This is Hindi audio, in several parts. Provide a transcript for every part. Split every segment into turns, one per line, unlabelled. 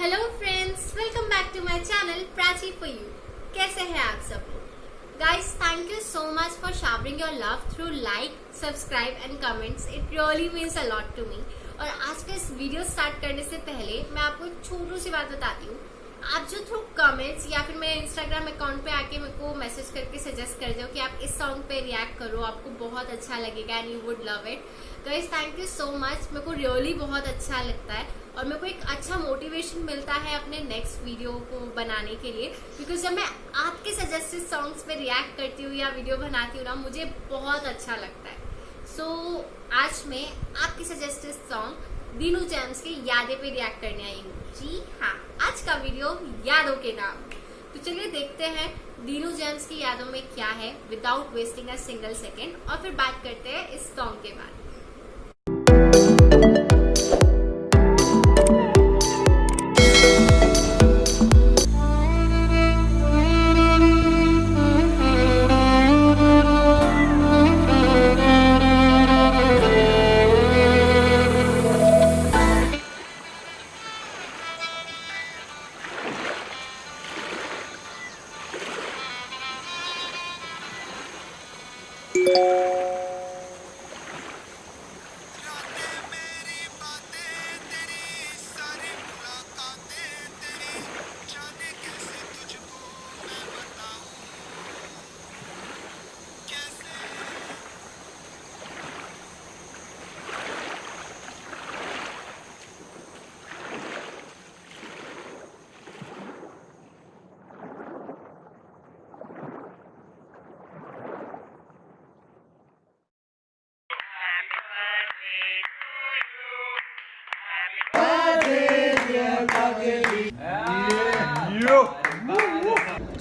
Hello friends, welcome back to my channel Prachi for you. कैसे हैं आप सब लोग? Guys, thank you so much for showering your love through like, subscribe and comments. It really means a lot to me. और आज का इस वीडियो स्टार्ट करने से पहले मैं आपको एक छोटी सी बात बताती हूँ। आप जो थ्रू कमेंट्स या फिर मेरे इंस्टाग्राम अकाउंट पे आके मेरे को मैसेज करके सजेस्ट कर दो कि आप इस सॉन्ग पे रिएक्ट करो, आपको बहुत अच्छा लगेगा and you would love it. Guys, thank you so much. मेरे को रियली बहुत अच्छा लगता है और मेरे को एक अच्छा मोटिवेशन मिलता है अपने नेक्स्ट वीडियो को बनाने के लिए, बिकॉज जब मैं आपके सजेस्टेड सॉन्ग्स पे रिएक्ट करती हूँ या वीडियो बनाती हूँ ना, मुझे बहुत अच्छा लगता है। सो आज मैं आपके सजेस्टेड सॉन्ग दीनू जेम्स की यादें पे रिएक्ट करने आई हूँ। जी हाँ, आज का वीडियो यादों के नाम। तो चलिए देखते हैं दीनू जेम्स की यादों में क्या है without wasting a single second, और फिर बात करते हैं इस सॉन्ग के बारे में।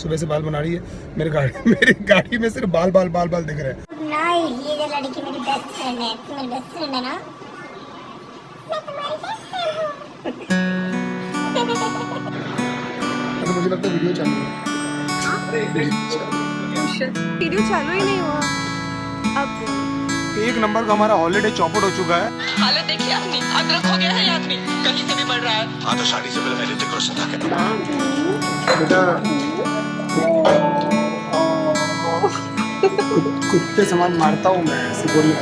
सुबह से बाल बना रही है मेरी गाड़ी में सिर्फ बाल बाल बाल बाल दिख रहे हैं।
नहीं, ये जो लड़की मेरी बेस्ट फ्रेंड है, तू मेरी बेस्ट फ्रेंड है ना? मैं तुम्हारी बेस्ट फ्रेंड हूँ।
तो मुझे लगता है वीडियो चालू है।
वीडियो चालू ही नहीं हुआ। अब
एक नंबर का हमारा हॉलीडे चौपट हो चुका है।
हालत देखिए आदमी, अदरक हो गया है आदमी, कहीं से भी बढ़ रहा है। हाँ तो शादी से पहले ऋतिक रोशन था।
बेटा कुत्ते समान मारता हूँ मैं, ऐसे बोलिए।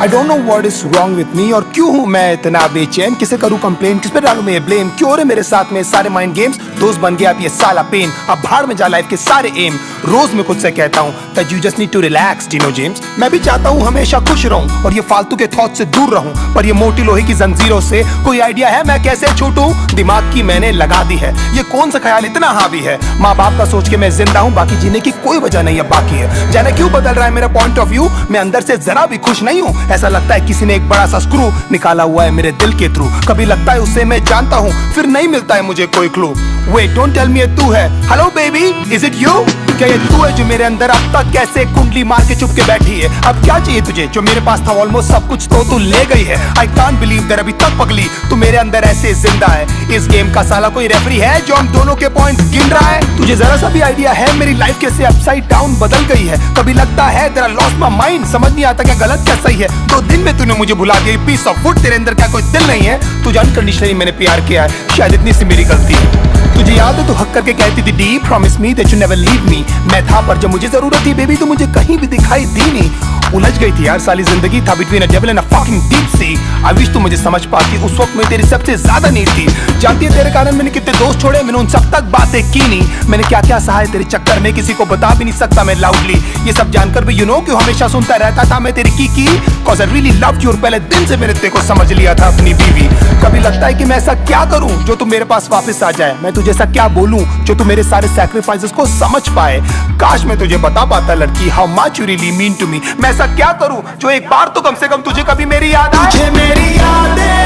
I don't know what is wrong with me और क्यों हूँ मैं इतना बेचैन, किसे करूँ कंप्लेन, किस पे डालूं मैं ब्लेम, क्यों रे मेरे साथ में सारे माइंड गेम्स, दोस्त बन गया अब ये साला पेन, अब भाड़ में जा लाइफ के सारे एम। रोज मैं खुद से कहता हूँ that you just need to relax, Dino James। मैं भी चाहता हूँ हमेशा खुश रहूं और ये फालतू के थॉट से दूर रहूं, पर ये मोटी लोहे की जंजीरों से कोई आइडिया है मैं कैसे छूटूं? दिमाग की मैंने लगा दी है, ये कौन सा ख्याल इतना हावी है? माँ बाप का सोच के मैं जिंदा हूँ, बाकी जीने की कोई वजह नहीं है बाकी है। जाने क्यों बदल रहा है मेरा पॉइंट ऑफ व्यू, मैं अंदर से जरा भी खुश नहीं हूँ। ऐसा लगता है किसी ने एक बड़ा सा स्क्रू निकाला हुआ है मेरे दिल के थ्रू। कभी लगता है उससे मैं जानता हूँ, फिर नहीं मिलता है मुझे कोई clue. Wait, don't tell me ये तू है। Hello baby, is it you? क्या ये तू है जो मेरे अंदर अब तक कैसे कुंडली मार के चुप के बैठी है? अब क्या चाहिए तुझे? जो मेरे पास था ऑलमोस्ट सब कुछ तो तू ले गई है। आई कांट बिलीव दैट अभी तक पगली तू मेरे अंदर ऐसे जिंदा है। इस गेम का साला कोई रेफरी है जो हम दोनों के पॉइंट गिन रहा है? तुझे जरा सा भी आइडिया है मेरी लाइफ कैसे अपसाइड डाउन बदल गई है? कभी लगता है तेरा लॉस्ट माय माइंड, समझ नहीं आता क्या गलत क्या सही है। 2 दिन में तूने मुझे भुला दिया, पीस ऑफ वुड। तेरे अंदर क्या कोई दिल नहीं है? तुझे अनकंडीशनली मैंने प्यार किया है, शायद इतनी सी मेरी गलती है। तुझे याद है तू हक करके कहती थी D promise me that you never leave me. मैं था पर जब मुझे जरूरत थी बेबी तो मुझे कहीं भी दिखाई दी नहीं। उलझ गई थी यार साली जिंदगी, था between a devil and a fucking deep sea. I wish तू मुझे समझ पाती, उस वक्त में तेरी सबसे ज्यादा नीड थी। जानती है तेरे कारण मैंने कितने दोस्त छोड़े, मैंने उन सब तक बातें की नहीं। मैंने क्या क्या सहा है तेरे चक्कर में, किसी को बता भी नहीं सकता मैं लाउडली। ये सब जानकर भी यू नो क्यों हमेशा सुनता रहता था मैं तेरी की cause I really loved you. और पहले दिन से मैंने तेरे को समझ लिया था अपनी बीवी। कभी लगता है कि मैं ऐसा क्या करूं जो तू मेरे पास वापस आ जाए, मैं तुझे ऐसा क्या बोलूं जो तू मेरे सारे सैक्रिफाइसेस को समझ पाए। काश मैं तुझे बता पाता लड़की how much you really mean to me. मैं ऐसा क्या करूं जो एक बार तो कम से कम तुझे कभी मेरी याद आए। तुझे मेरी यादें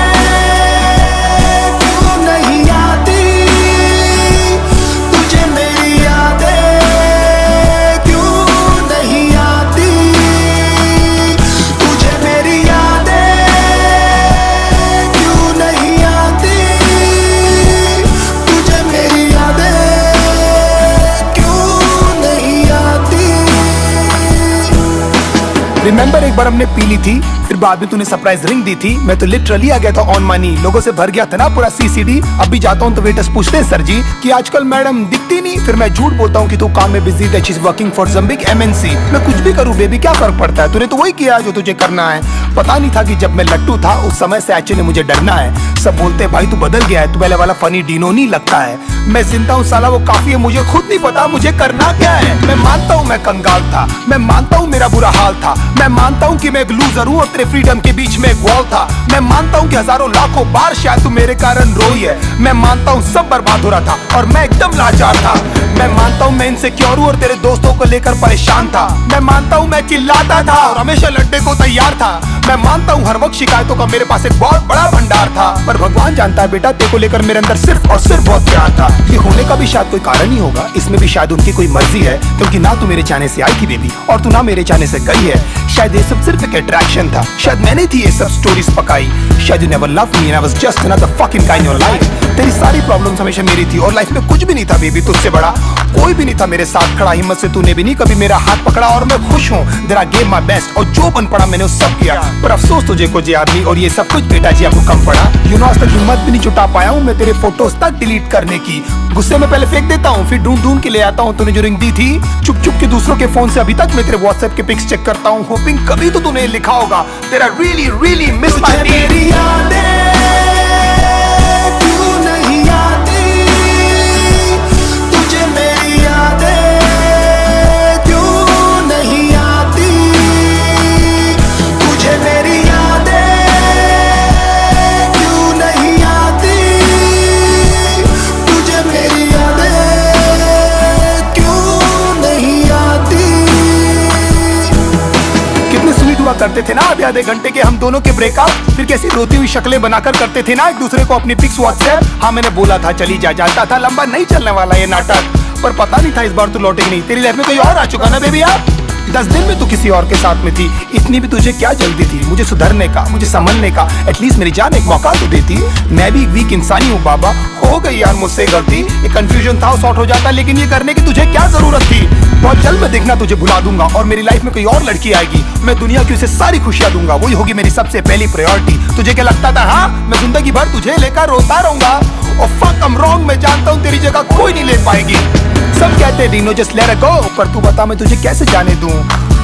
क्यों नहीं आती, तुझे मेरी यादें क्यों नहीं आती, तुझे मेरी यादें क्यों नहीं आती, तुझे मेरी यादें क्यों नहीं आती। रिमेंबर एक बार हमने पी ली थी फिर बाद में तूने सरप्राइज रिंग दी थी, मैं तो लिटरली आ गया था ऑन मनी, लोगों से भर गया था ना पूरा सीसीडी। अब भी जाता हूँ तो वेटर्स पूछते हैं सर जी कि आजकल मैडम दिखती नहीं, फिर मैं झूठ बोलता हूँ कि तू काम में बिजी है, she is working for some big MNC। मैं कुछ भी करूँ बेबी क्या फर्क पड़ता है, तूने तो वही किया जो तुझे करना है। पता नहीं था कि जब मैं लट्टू था उस समय से एक्चुअली मुझे डरना है। सब बोलते हैं भाई तू बदल गया है, तू पहले वाला फनी डीनो नहीं लगता है। मैं जिंदा हूँ साला वो काफी है, मुझे खुद नहीं पता मुझे करना क्या है। मैं मानता हूँ मैं कंगाल था, मैं मानता हूँ मेरा बुरा हाल था, मैं मानता हूँ कि मैं एक लूजर हूँ और तेरे फ्रीडम के बीच में एक वॉल था। मैं मानता हूँ कि हजारों लाखों बार शायद तू मेरे कारण रोई है। मैं मानता हूँ सब बर्बाद हो रहा था और मैं एकदम लाचार था। मैं मानता हूँ मैं इनसिक्योर हूँ और तेरे दोस्तों को लेकर परेशान था। मैं मानता हूँ मैं चिल्लाता था और हमेशा लड़ने को तैयार था। मैं मानता हूँ हर वक्त शिकायतों का मेरे पास एक बहुत बड़ा भंडार था, पर भगवान जानता है बेटा तेरे को लेकर मेरे अंदर सिर्फ और सिर्फ बहुत प्यार था। ये होने का भी शायद कोई कारण ही होगा, इसमें भी शायद उनकी कोई मर्जी है, क्योंकि ना तू मेरे चाहने से आई थी बेबी और तू ना मेरे चाहने से गई है। शायद ये सब सिर्फ एक अट्रैक्शन था, शायद मैंने थी ये सब स्टोरीज पकाई। शायद you never loved me and I was just another fucking guy in your life. तेरी सारी प्रॉब्लम्स हमेशा मेरी थी और लाइफ में कुछ भी नहीं था बेबी तुझसे बड़ा। कोई भी नहीं था मेरे साथ खड़ा, हिम्मत से तूने भी नहीं कभी मेरा हाथ पकड़ा और मैं खुश हूँ that I gave my best और जो बन पड़ा मैंने वो सब किया। पर अफसोस तुझे को जे आदमी और ये सब कुछ बेटा जी आपको कम पड़ा। यू नो आज तक हिम्मत भी नहीं जुटा पाया हूँ मैं तेरे फोटोज तक डिलीट करने की। गुस्से में पहले फेंक देता हूँ फिर ढूंढ ढूंढ के ले आता हूँ। तूने जो रिंग दी थी चुप चुप के दूसरों के फोन से अभी तक मैं तेरे व्हाट्सएप के पिक्स चेक करता हूँ, होपिंग कभी तो तूने लिखा होगा तेरा रियली रियली मिस माय तेरी यादें क्यों नहीं आती, तुझे मेरी यादें क्यों नहीं आती, तुझे मेरी यादें क्यों नहीं आती, तुझे मेरी यादें क्यों नहीं आती। कितने स्वीट हुआ करते थे ना आधे घंटे के हम दोनों के ब्रेकअप, फिर कैसी रोती हुई शक्लें बनाकर करते थे ना एक दूसरे को अपनी पिक्स व्हाट्सएप। हाँ मैंने बोला था चली जा, जानता था लंबा नहीं चलने वाला ये नाटक, पर पता नहीं था इस बार तू लौटेगी नहीं। तेरी लाइफ में कोई और आ चुका ना बेबी यार। 10 दिन में तू किसी और के साथ में थी, इतनी भी तुझे क्या जल्दी थी मुझे सुधरने का, मुझे संभलने का। एटलीस्ट मेरी जान एक मौका तो देती। मैं भी एक वीक इंसानी हूँ बाबा, हो गई यार मुझसे गलती। ये कंफ्यूजन था सॉर्ट हो जाता, लेकिन ये करने की तुझे क्या जरूरत थी। बहुत जल्द मैं देखना तुझे भुला दूंगा और मेरी लाइफ में कोई और लड़की आएगी, मैं दुनिया की उसे सारी खुशियां दूंगा, वही होगी मेरी सबसे पहली प्रायोरिटी। तुझे क्या लगता था हाँ मैं जिंदगी भर तुझे लेकर रोता रहूंगा? और फक आई एम रॉन्ग, मैं जानता हूँ तेरी जगह कोई नहीं ले पाएगी। सब कहते हैं Dino just let it go, पर तू बता मैं तुझे कैसे जाने दूं।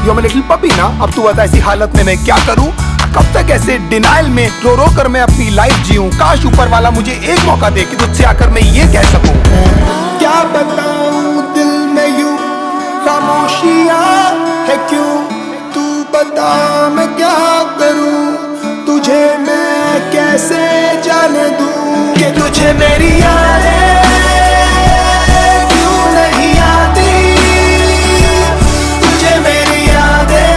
यू आर लिटिल पपी ना, अब तू बता ऐसी हालत में मैं क्या करूं? कब तक ऐसे डिनाइल में रो रो कर मैं अपनी लाइफ जीऊं? काश ऊपर वाला मुझे एक मौका दे कि तुझसे आकर मैं ये कह सकूं। क्या बताऊं दिल में यूं खामोशियां है क्यों, तू बता मैं क्या करूं, तुझे मैं कैसे जाने दूं कि तुझे मेरी यादें क्यों नहीं आती, तुझे मेरी यादें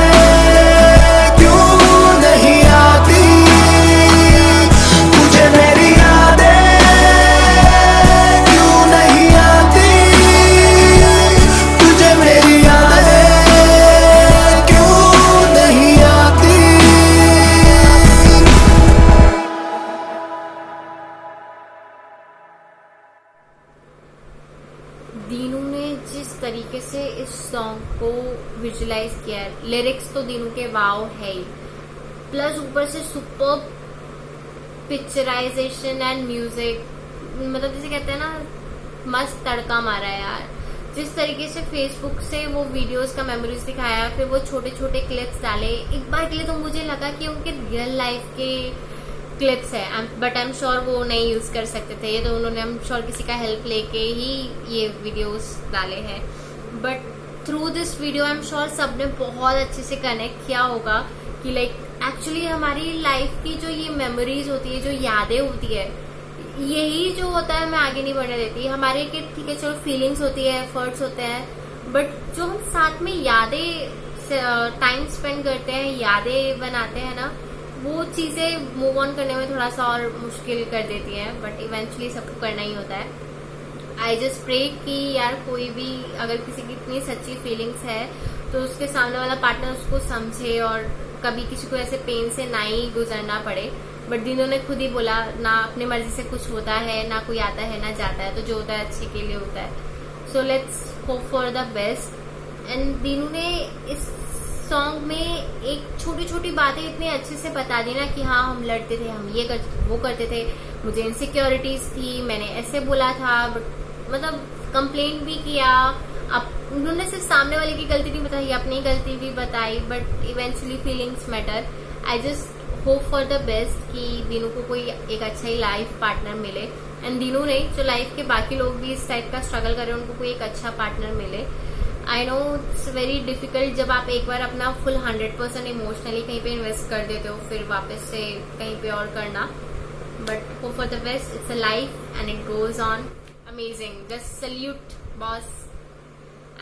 क्यों नहीं आती, तुझे मेरी यादें क्यों नहीं आती, तुझे मेरी यादें क्यों नहीं आती।
दीनू ने जिस तरीके से इस सॉन्ग को विजुलाइज किया है, लिरिक्स तो दीनू के वाव है ही, प्लस ऊपर से सुपर पिक्चराइजेशन एंड म्यूजिक, मतलब जैसे कहते हैं ना मस्त तड़का मारा है यार। जिस तरीके से फेसबुक से वो वीडियोस का मेमोरीज दिखाया, फिर वो छोटे छोटे क्लिप्स डाले। एक बार के लिए तो मुझे लगा कि उनके रियल लाइफ के क्लिप्स है, बट आई एम श्योर वो नहीं यूज कर सकते थे ये, तो उन्होंने आई एम श्योर किसी का हेल्प लेके ही ये वीडियोस डाले हैं। But through this video I am sure सबने बहुत अच्छे से कनेक्ट किया होगा कि लाइक एक्चुअली हमारी लाइफ की जो ये मेमोरीज होती है, जो यादें होती है, यही जो होता है हमें आगे नहीं बढ़ने देती। हमारे के ठीक है चलो फीलिंग्स होती है, एफर्ट्स होते हैं, बट जो हम साथ में यादें टाइम स्पेंड करते हैं, यादें बनाते हैं ना, वो चीजें मूव ऑन करने में थोड़ा सा और मुश्किल कर देती हैं, बट इवेंचुअली सबको करना ही होता है। आई जस्ट प्रे कि यार कोई भी अगर किसी की इतनी सच्ची फीलिंग्स है तो उसके सामने वाला पार्टनर उसको समझे और कभी किसी को ऐसे पेन से ना ही गुजरना पड़े। बट दीनू ने खुद ही बोला ना अपनी मर्जी से कुछ होता है, ना कोई आता है ना जाता है, तो जो होता है अच्छे के लिए होता है। So let's hope for the best. And Dinu ने इस सॉन्ग में एक छोटी छोटी बातें इतनी अच्छे से बता दी ना कि हाँ हम लड़ते थे, हम ये करते वो करते थे, मुझे इनसिक्योरिटीज थी, मैंने ऐसे बोला था, बट मतलब कंप्लेंट भी किया। अब उन्होंने सिर्फ सामने वाले की गलती नहीं बताई, अपनी गलती भी बताई, but eventually feelings matter. I just hope for the best कि दीनू को कोई एक अच्छा ही लाइफ पार्टनर मिले, एंड दीनू नहीं, जो लाइफ के बाकी लोग भी इस टाइप का स्ट्रगल कर रहे हैं उनको कोई एक अच्छा पार्टनर मिले। I know it's very difficult जब आप एक बार अपना फुल 100% इमोशनली कहीं पे इन्वेस्ट कर देते हो, फिर वापस से कहीं पे और करना, but hope for the best. It's a life and it goes on. Amazing. Just salute, boss.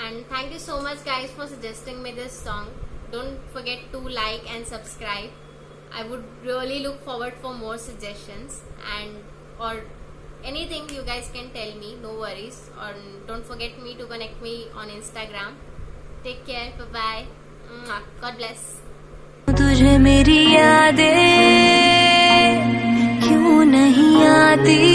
And thank you so much, guys, for suggesting me this song. Don't forget to like and subscribe. I would really look forward for more suggestions, and or anything you guys can tell me. No worries. Or don't forget me to connect me on Instagram. Take care. Bye bye. God bless.
तुझे मेरी यादें क्यों नहीं आती?